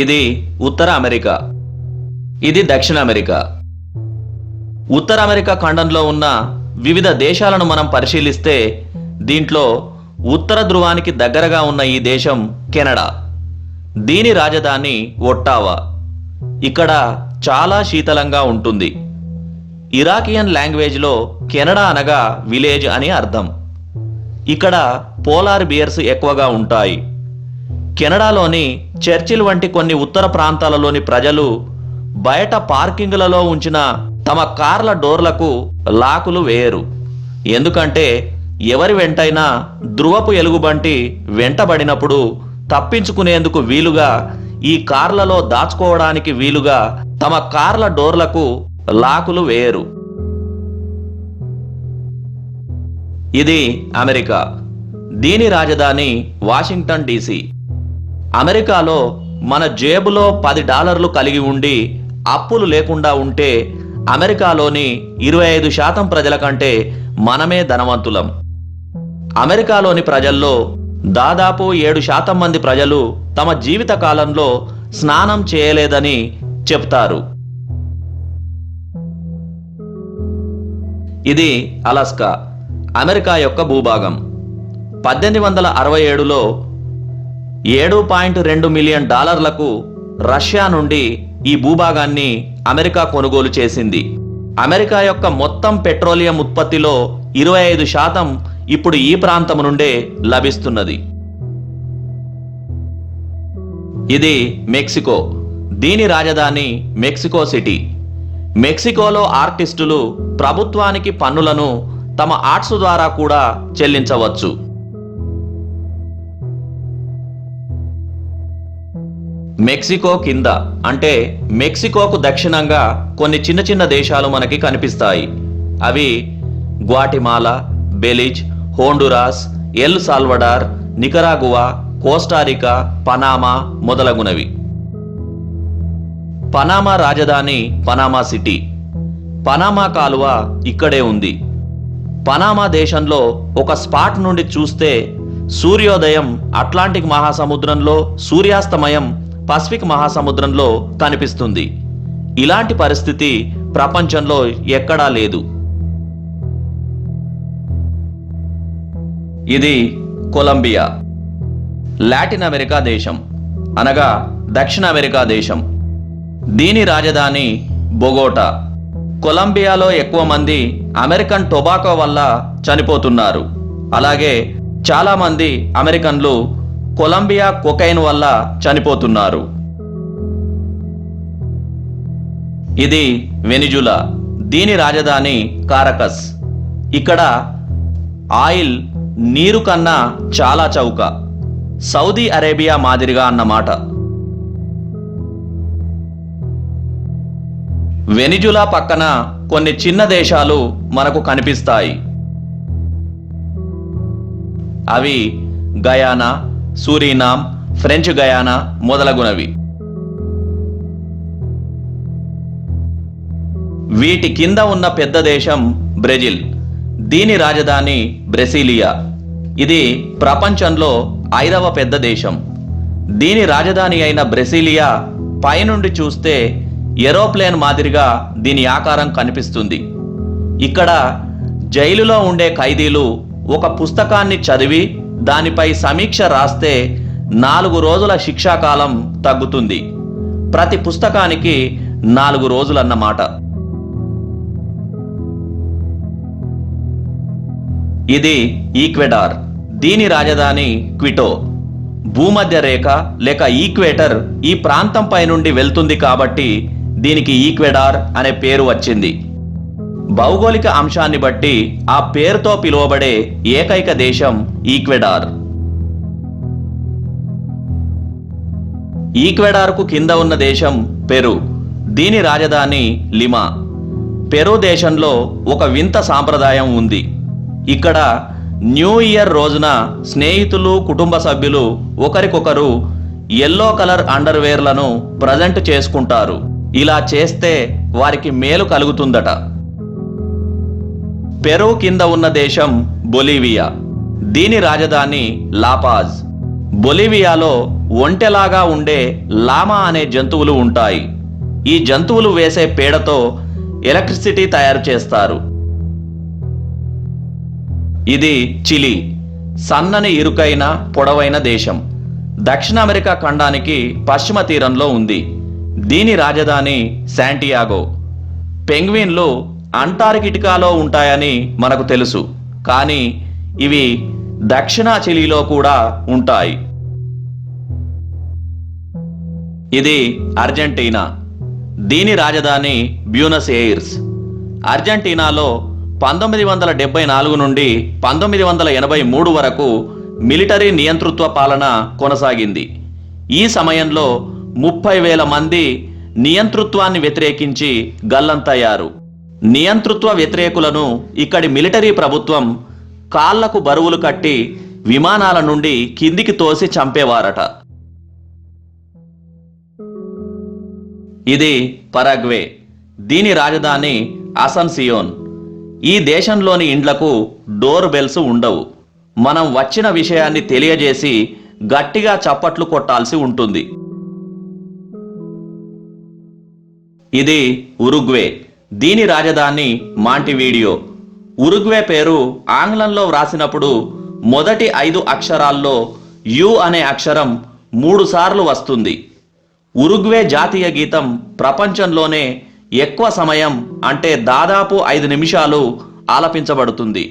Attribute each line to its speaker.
Speaker 1: ఇది ఉత్తర అమెరికా. ఇది దక్షిణ అమెరికా. ఉత్తర అమెరికా ఖండంలో ఉన్న వివిధ దేశాలను మనం పరిశీలిస్తే దీంట్లో ఉత్తర ధ్రువానికి దగ్గరగా ఉన్న ఈ దేశం కెనడా. దీని రాజధాని ఒట్టావా. ఇక్కడ చాలా శీతలంగా ఉంటుంది. ఇరాకియన్ లాంగ్వేజ్లో కెనడా అనగా విలేజ్ అని అర్థం. ఇక్కడ పోలార్ బియర్స్ ఎక్కువగా ఉంటాయి. కెనడాలోని చర్చిల్ వంటి కొన్ని ఉత్తర ప్రాంతాలలోని ప్రజలు బయట పార్కింగ్లలో ఉంచిన తమ కార్ల డోర్లకు లాకులు వేయరు. ఎందుకంటే ఎవరి వెంటైనా ధ్రువపు ఎలుగుబంటి వెంటబడినప్పుడు తప్పించుకునేందుకు వీలుగా ఈ కార్లలో దాచుకోవడానికి వీలుగా తమ కార్ల డోర్లకు లాకులు వేయరు. ఇది అమెరికా. దీని రాజధాని వాషింగ్టన్ డీసీ. అమెరికాలో మన జేబులో $10 కలిగి ఉండి అప్పులు లేకుండా ఉంటే అమెరికాలోని 25% ప్రజల కంటే మనమే ధనవంతులం. అమెరికాలోని ప్రజల్లో దాదాపు 7% మంది ప్రజలు తమ జీవిత కాలంలో స్నానం చేయలేదని చెప్తారు. ఇది అలాస్కా, అమెరికా యొక్క భూభాగం. 1867లో $7.2 మిలియన్ రష్యా నుండి ఈ భూభాగాన్ని అమెరికా కొనుగోలు చేసింది. అమెరికా యొక్క మొత్తం పెట్రోలియం ఉత్పత్తిలో 25% ఇప్పుడు ఈ ప్రాంతం నుండే లభిస్తున్నది. ఇది మెక్సికో. దీని రాజధాని మెక్సికో సిటీ. మెక్సికోలో ఆర్టిస్టులు ప్రభుత్వానికి పన్నులను తమ ఆర్ట్స్ ద్వారా కూడా చెల్లించవచ్చు. మెక్సికో కింద అంటే మెక్సికోకు దక్షిణంగా కొన్ని చిన్న చిన్న దేశాలు మనకి కనిపిస్తాయి. అవి Guatemala, Belize, Honduras, El Salvador, Nicaragua, Costa Rica, Panama మొదలగునవి. పనామా రాజధాని పనామా సిటీ. పనామా కాలువ ఇక్కడే ఉంది. పనామా దేశంలో ఒక స్పాట్ నుండి చూస్తే సూర్యోదయం అట్లాంటిక్ మహాసముద్రంలో, సూర్యాస్తమయం పసిఫిక్ మహాసముద్రంలో కనిపిస్తుంది. ఇలాంటి పరిస్థితి ప్రపంచంలో ఎక్కడా లేదు. ఇది కొలంబియా. లాటిన్ అమెరికా దేశం అనగా దక్షిణ అమెరికా దేశం. దీని రాజధాని బొగోటా. కొలంబియాలో ఎక్కువ మంది అమెరికన్ టొబాకో వల్ల చనిపోతున్నారు. అలాగే చాలా మంది అమెరికన్లు కొలంబియా కొకైన్ వల్ల చనిపోతున్నారు. ఇది వెనిజులా. దీని రాజధాని కారకస్. ఇక్కడ ఆయిల్ నీరు కన్నా చాలా చౌక. సౌదీ అరేబియా మాదిరిగా అన్నమాట. వెనిజులా పక్కన కొన్ని చిన్న దేశాలు మనకు కనిపిస్తాయి. అవి గయానా, సూరినామ్, ఫ్రెంచ్ గయానా మొదలగునవి. వీటి కింద ఉన్న పెద్ద దేశం బ్రెజిల్. దీని రాజధాని బ్రెసిలియా. ఇది ప్రపంచంలో 5వ పెద్ద దేశం. దీని రాజధాని అయిన బ్రెసిలియా పైనుండి చూస్తే ఏరోప్లేన్ మాదిరిగా దీని ఆకారం కనిపిస్తుంది. ఇక్కడ జైలులో ఉండే ఖైదీలు ఒక పుస్తకాన్ని చదివి దానిపై సమీక్ష రాస్తే 4 రోజుల శిక్షాకాలం తగ్గుతుంది. ప్రతి పుస్తకానికి 4 రోజులన్నమాట. ఇది ఈక్వెడార్. దీని రాజధాని క్విటో. భూమధ్య రేఖ లేక ఈక్వేటర్ ఈ ప్రాంతంపై నుండి వెళ్తుంది కాబట్టి దీనికి ఈక్వెడార్ అనే పేరు వచ్చింది. భౌగోళిక అంశాన్ని బట్టి ఆ పేరుతో పిలువబడే ఏకైక దేశం ఈక్వెడార్. ఈక్వెడార్కు కింద ఉన్న దేశం పెరు. దీని రాజధాని లిమా. పెరు దేశంలో ఒక వింత సాంప్రదాయం ఉంది. ఇక్కడ న్యూ ఇయర్ రోజున స్నేహితులు, కుటుంబ సభ్యులు ఒకరికొకరు ఎల్లో కలర్ అండర్వేర్లను ప్రజెంట్ చేసుకుంటారు. ఇలా చేస్తే వారికి మేలు కలుగుతుందట. పెరు కింద ఉన్న దేశం బొలీవియా. దీని రాజధాని లాపాజ్. బొలీవియాలో ఒంటెలాగా ఉండే లామా అనే జంతువులు ఉంటాయి. ఈ జంతువులు వేసే పేడతో ఎలక్ట్రిసిటీ తయారు చేస్తారు. ఇది చిలీ, సన్నని ఇరుకైన పొడవైన దేశం. దక్షిణ అమెరికా ఖండానికి పశ్చిమ తీరంలో ఉంది. దీని రాజధాని శాంటియాగో. పెంగ్విన్లు అంటార్కిటికాలో ఉంటాయని మనకు తెలుసు, కానీ ఇవి దక్షిణ చిలీలో కూడా ఉంటాయి. ఇది అర్జెంటీనా. దీని రాజధాని బ్యూనస్ ఎయిర్స్. అర్జెంటీనాలో 1974 నుండి 1983 వరకు మిలిటరీ నియంతృత్వ పాలన కొనసాగింది. ఈ సమయంలో 30,000 మంది నియంతృత్వాన్ని వ్యతిరేకించి గల్లంతయ్యారు. నియంతృత్వ వ్యతిరేకులను ఇక్కడి మిలిటరీ ప్రభుత్వం కాళ్లకు బరువులు కట్టి విమానాల నుండి కిందికి తోసి చంపేవారట. ఇది పరాగ్వే. దీని రాజధాని అసన్సియోన్. ఈ దేశంలోని ఇండ్లకు డోర్ బెల్స్ ఉండవు. మనం వచ్చిన విషయాన్ని తెలియజేసి గట్టిగా చప్పట్లు కొట్టాల్సి ఉంటుంది. ఇది ఉరుగ్వే. దీని రాజధాని మాంటివీడియో. ఉరుగ్వే పేరు ఆంగ్లంలో వ్రాసినప్పుడు మొదటి 5 అక్షరాల్లో యు అనే అక్షరం 3 సార్లు వస్తుంది. ఉరుగ్వే జాతీయ గీతం ప్రపంచంలోనే ఎక్కువ సమయం, అంటే దాదాపు 5 నిమిషాలు ఆలపించబడుతుంది.